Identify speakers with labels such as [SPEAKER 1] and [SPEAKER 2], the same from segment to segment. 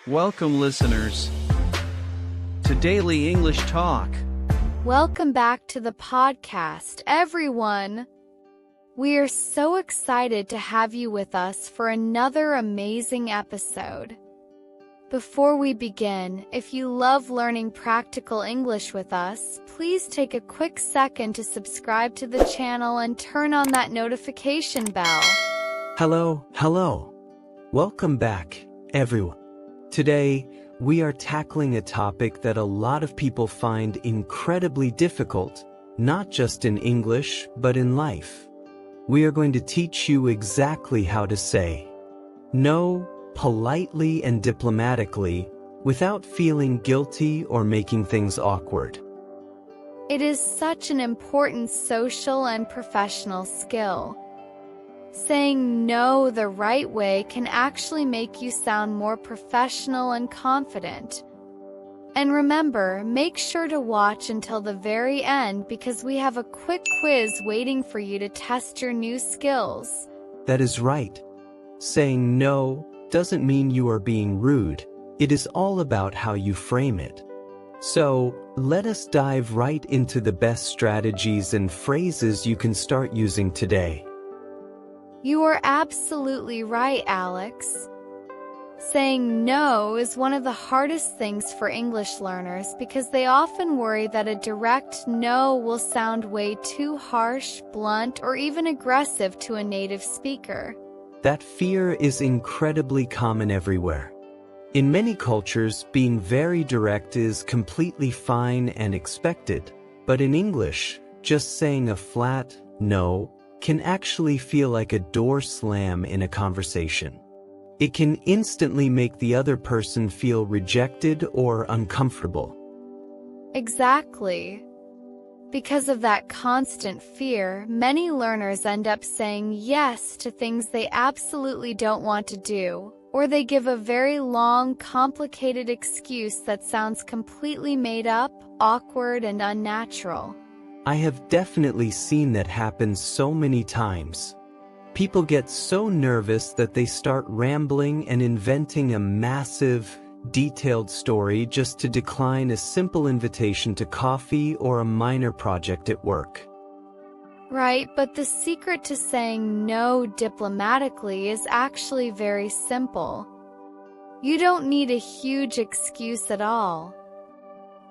[SPEAKER 1] Welcome, listeners, to Daily English Talk.
[SPEAKER 2] Welcome back to the podcast, everyone. We are so excited to have you with us for another amazing episode. Before we begin, if you love learning practical English with us, please take a quick second to subscribe to the channel and turn on that notification bell.
[SPEAKER 3] Hello. Welcome back, everyone. Today, we are tackling a topic that a lot of people find incredibly difficult, not just in English, but in life. We are going to teach you exactly how to say no politely and diplomatically without feeling guilty or making things awkward.
[SPEAKER 2] It is such an important social and professional skill. Saying no the right way can actually make you sound more professional and confident. And remember, make sure to watch until the very end because we have a quick quiz waiting for you to test your new skills.
[SPEAKER 3] That is right. Saying no doesn't mean you are being rude. It is all about how you frame it. So, let us dive right into the best strategies and phrases you can start using today.
[SPEAKER 2] You are absolutely right, Alex. Saying no is one of the hardest things for English learners because they often worry that a direct no will sound way too harsh, blunt, or even aggressive to a native speaker.
[SPEAKER 3] That fear is incredibly common everywhere. In many cultures, being very direct is completely fine and expected, but in English, just saying a flat no can actually feel like a door slam in a conversation. It can instantly make the other person feel rejected or uncomfortable.
[SPEAKER 2] Exactly. Because of that constant fear, many learners end up saying yes to things they absolutely don't want to do, or they give a very long, complicated excuse that sounds completely made up, awkward, and unnatural.
[SPEAKER 3] I have definitely seen that happen so many times. People get so nervous that they start rambling and inventing a massive, detailed story just to decline a simple invitation to coffee or a minor project at work.
[SPEAKER 2] Right, but the secret to saying no diplomatically is actually very simple. You don't need a huge excuse at all.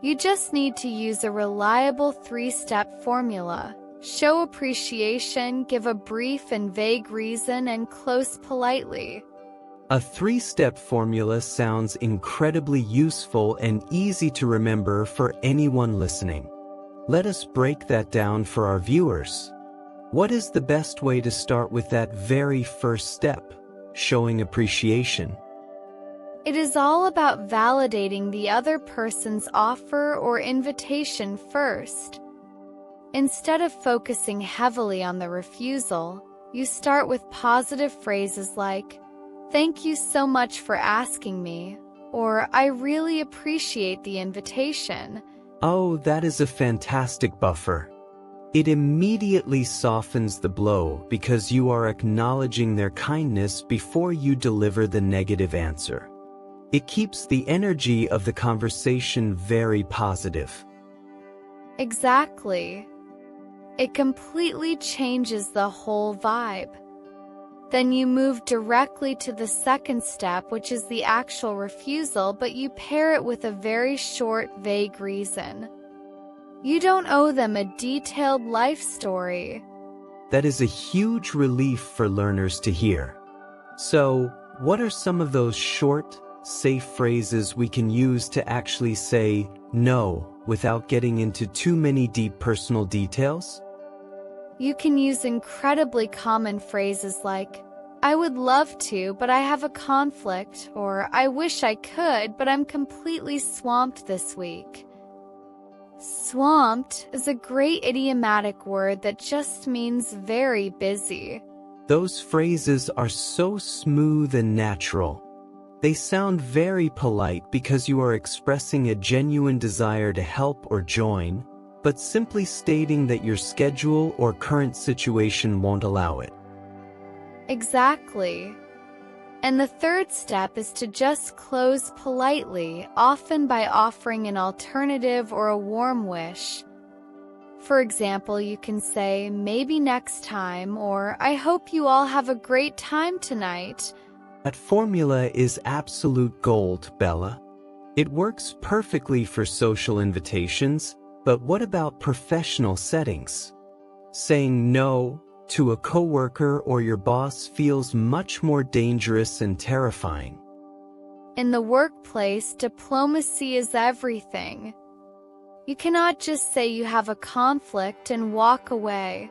[SPEAKER 2] You just need to use a reliable 3-step formula. Show appreciation, give a brief and vague reason, and close politely.
[SPEAKER 3] A 3-step formula sounds incredibly useful and easy to remember for anyone listening. Let us break that down for our viewers. What is the best way to start with that very first step, showing appreciation?
[SPEAKER 2] It is all about validating the other person's offer or invitation first. Instead of focusing heavily on the refusal, you start with positive phrases like, "Thank you so much for asking me," or "I really appreciate the invitation."
[SPEAKER 3] Oh, that is a fantastic buffer. It immediately softens the blow because you are acknowledging their kindness before you deliver the negative answer. It keeps the energy of the conversation very positive.
[SPEAKER 2] Exactly. It completely changes the whole vibe. Then you move directly to the second step, which is the actual refusal, but you pair it with a very short, vague reason. You don't owe them a detailed life story.
[SPEAKER 3] That is a huge relief for learners to hear. So, what are some of those short, safe phrases we can use to actually say no without getting into too many deep personal details?
[SPEAKER 2] You can use incredibly common phrases like, "I would love to, but I have a conflict," or "I wish I could, but I'm completely swamped this week." Swamped is a great idiomatic word that just means very busy.
[SPEAKER 3] Those phrases are so smooth and natural. They sound very polite because you are expressing a genuine desire to help or join, but simply stating that your schedule or current situation won't allow it.
[SPEAKER 2] Exactly. And the third step is to just close politely, often by offering an alternative or a warm wish. For example, you can say, maybe next time, or I hope you all have a great time tonight.
[SPEAKER 3] That formula is absolute gold, Bella. It works perfectly for social invitations, but what about professional settings? Saying no to a coworker or your boss feels much more dangerous and terrifying.
[SPEAKER 2] In the workplace, diplomacy is everything. You cannot just say you have a conflict and walk away.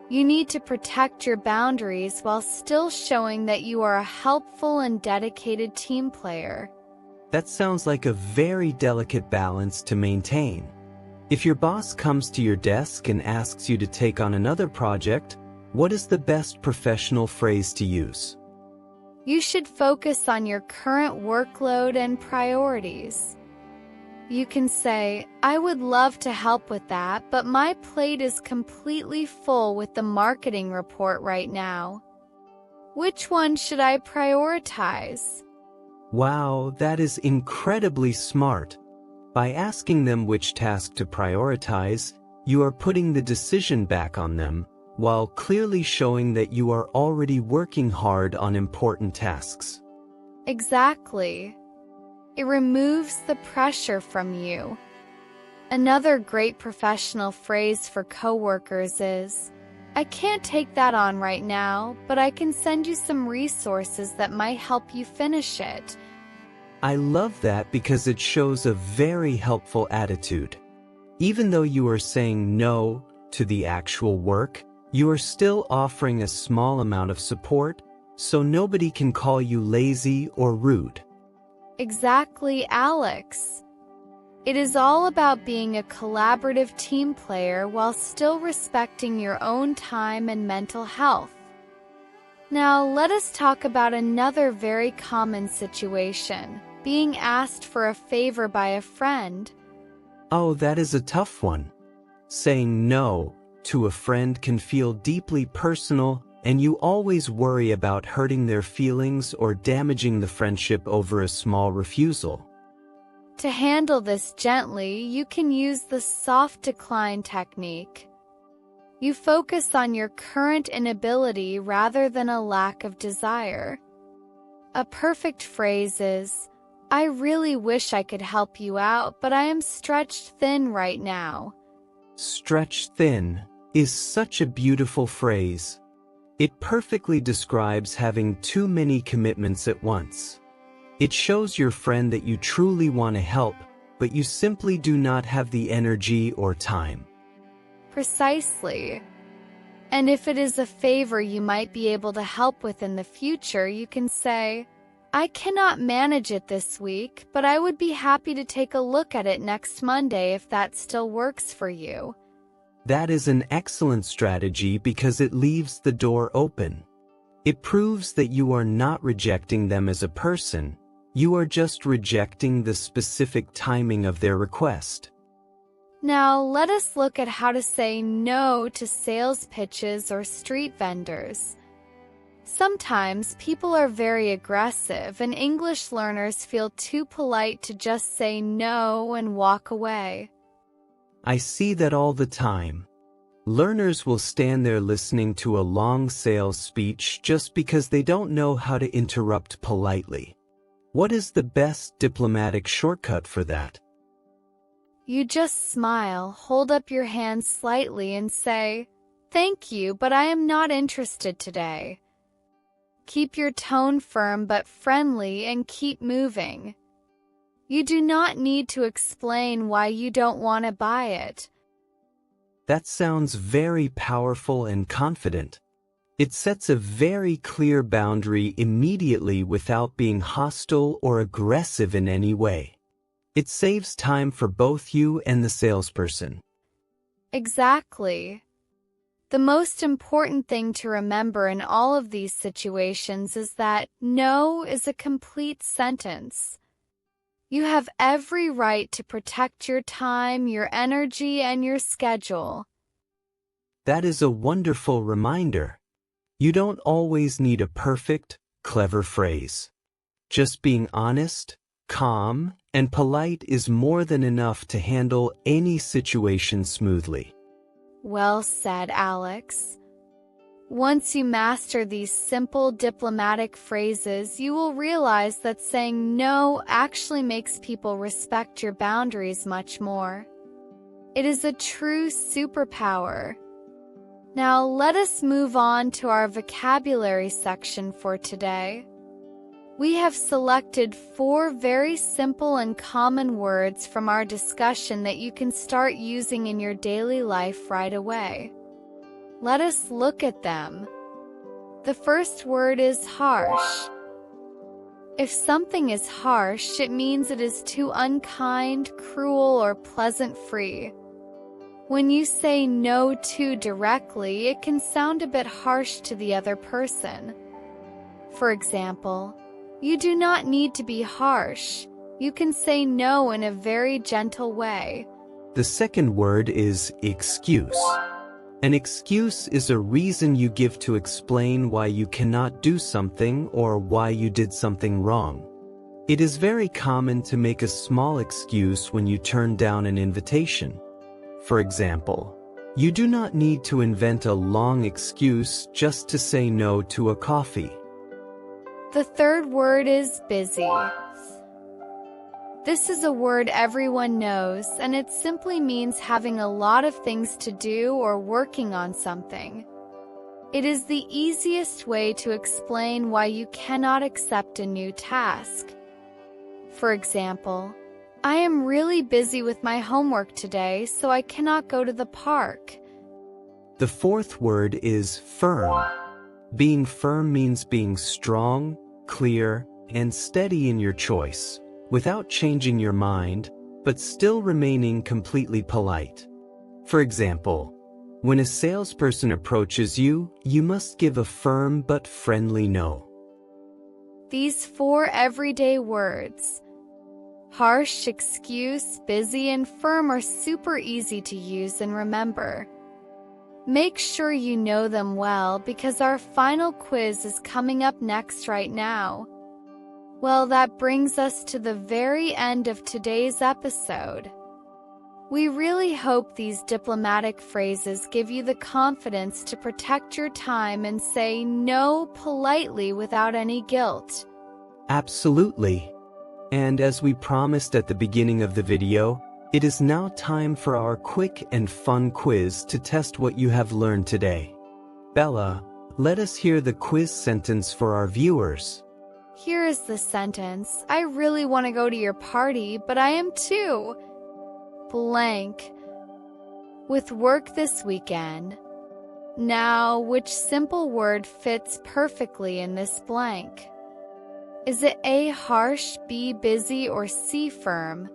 [SPEAKER 2] You need to protect your boundaries while still showing that you are a helpful and dedicated team player.
[SPEAKER 3] That sounds like a very delicate balance to maintain. If your boss comes to your desk and asks you to take on another project, what is the best professional phrase to use?
[SPEAKER 2] You should focus on your current workload and priorities. You can say, I would love to help with that, but my plate is completely full with the marketing report right now. Which one should I prioritize?
[SPEAKER 3] Wow, that is incredibly smart. By asking them which task to prioritize, you are putting the decision back on them, while clearly showing that you are already working hard on important tasks.
[SPEAKER 2] Exactly. It removes the pressure from you. Another great professional phrase for coworkers is, I can't take that on right now, but I can send you some resources that might help you finish it.
[SPEAKER 3] I love that because it shows a very helpful attitude. Even though you are saying no to the actual work, you are still offering a small amount of support, so nobody can call you lazy or rude.
[SPEAKER 2] Exactly, Alex. It is all about being a collaborative team player while still respecting your own time and mental health. Now, let us talk about another very common situation, being asked for a favor by a friend.
[SPEAKER 3] Oh, that is a tough one. Saying no to a friend can feel deeply personal, and you always worry about hurting their feelings or damaging the friendship over a small refusal.
[SPEAKER 2] To handle this gently, you can use the soft decline technique. You focus on your current inability rather than a lack of desire. A perfect phrase is, I really wish I could help you out, but I am stretched thin right now.
[SPEAKER 3] Stretched thin is such a beautiful phrase. It perfectly describes having too many commitments at once. It shows your friend that you truly want to help, but you simply do not have the energy or time.
[SPEAKER 2] Precisely. And if it is a favor you might be able to help with in the future, you can say, I cannot manage it this week, but I would be happy to take a look at it next Monday if that still works for you.
[SPEAKER 3] That is an excellent strategy because it leaves the door open. It proves that you are not rejecting them as a person, you are just rejecting the specific timing of their request.
[SPEAKER 2] Now, let us look at how to say no to sales pitches or street vendors. Sometimes people are very aggressive and English learners feel too polite to just say no and walk away.
[SPEAKER 3] I see that all the time. Learners will stand there listening to a long sales speech just because they don't know how to interrupt politely. What is the best diplomatic shortcut for that?
[SPEAKER 2] You just smile, hold up your hand slightly and say, Thank you, but I am not interested today. Keep your tone firm but friendly and keep moving. You do not need to explain why you don't want to buy it.
[SPEAKER 3] That sounds very powerful and confident. It sets a very clear boundary immediately without being hostile or aggressive in any way. It saves time for both you and the salesperson.
[SPEAKER 2] Exactly. The most important thing to remember in all of these situations is that no is a complete sentence. You have every right to protect your time, your energy, and your schedule.
[SPEAKER 3] That is a wonderful reminder. You don't always need a perfect, clever phrase. Just being honest, calm, and polite is more than enough to handle any situation smoothly.
[SPEAKER 2] Well said, Alex. Once you master these simple diplomatic phrases, you will realize that saying no actually makes people respect your boundaries much more. It is a true superpower. Now let us move on to our vocabulary section for today. We have selected 4 very simple and common words from our discussion that you can start using in your daily life right away. Let us look at them. The first word is harsh. If something is harsh, it means it is too unkind, cruel, or pleasant-free. When you say no too directly, it can sound a bit harsh to the other person. For example, you do not need to be harsh. You can say no in a very gentle way.
[SPEAKER 3] The second word is excuse. An excuse is a reason you give to explain why you cannot do something or why you did something wrong. It is very common to make a small excuse when you turn down an invitation. For example, you do not need to invent a long excuse just to say no to a coffee.
[SPEAKER 2] The third word is busy. This is a word everyone knows, and it simply means having a lot of things to do or working on something. It is the easiest way to explain why you cannot accept a new task. For example, I am really busy with my homework today, so I cannot go to the park.
[SPEAKER 3] The fourth word is firm. Being firm means being strong, clear, and steady in your choice, without changing your mind, but still remaining completely polite. For example, when a salesperson approaches you, you must give a firm but friendly no.
[SPEAKER 2] These 4 everyday words, harsh, excuse, busy, and firm, are super easy to use and remember. Make sure you know them well because our final quiz is coming up next right now. Well, that brings us to the very end of today's episode. We really hope these diplomatic phrases give you the confidence to protect your time and say no politely without any guilt.
[SPEAKER 3] Absolutely. And as we promised at the beginning of the video, it is now time for our quick and fun quiz to test what you have learned today. Bella, let us hear the quiz sentence for our viewers.
[SPEAKER 2] Here is the sentence. I really want to go to your party, but I am too blank with work this weekend. Now, which simple word fits perfectly in this blank? Is it A, harsh, B, busy, or C, firm?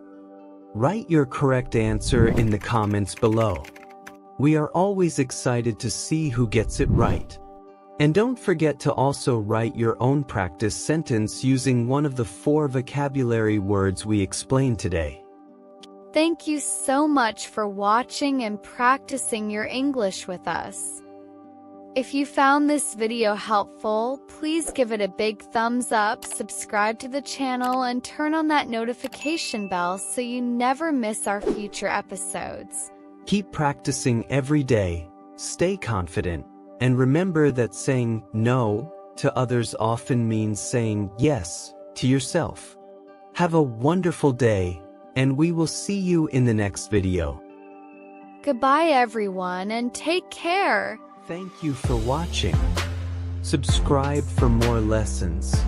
[SPEAKER 3] Write your correct answer in the comments below. We are always excited to see who gets it right. And don't forget to also write your own practice sentence using one of the 4 vocabulary words we explained today.
[SPEAKER 2] Thank you so much for watching and practicing your English with us. If you found this video helpful, please give it a big thumbs up, subscribe to the channel, and turn on that notification bell so you never miss our future episodes.
[SPEAKER 3] Keep practicing every day, stay confident, and remember that saying no to others often means saying yes to yourself. Have a wonderful day, and we will see you in the next video.
[SPEAKER 2] Goodbye everyone, and take care.
[SPEAKER 3] Thank you for watching. Subscribe for more lessons.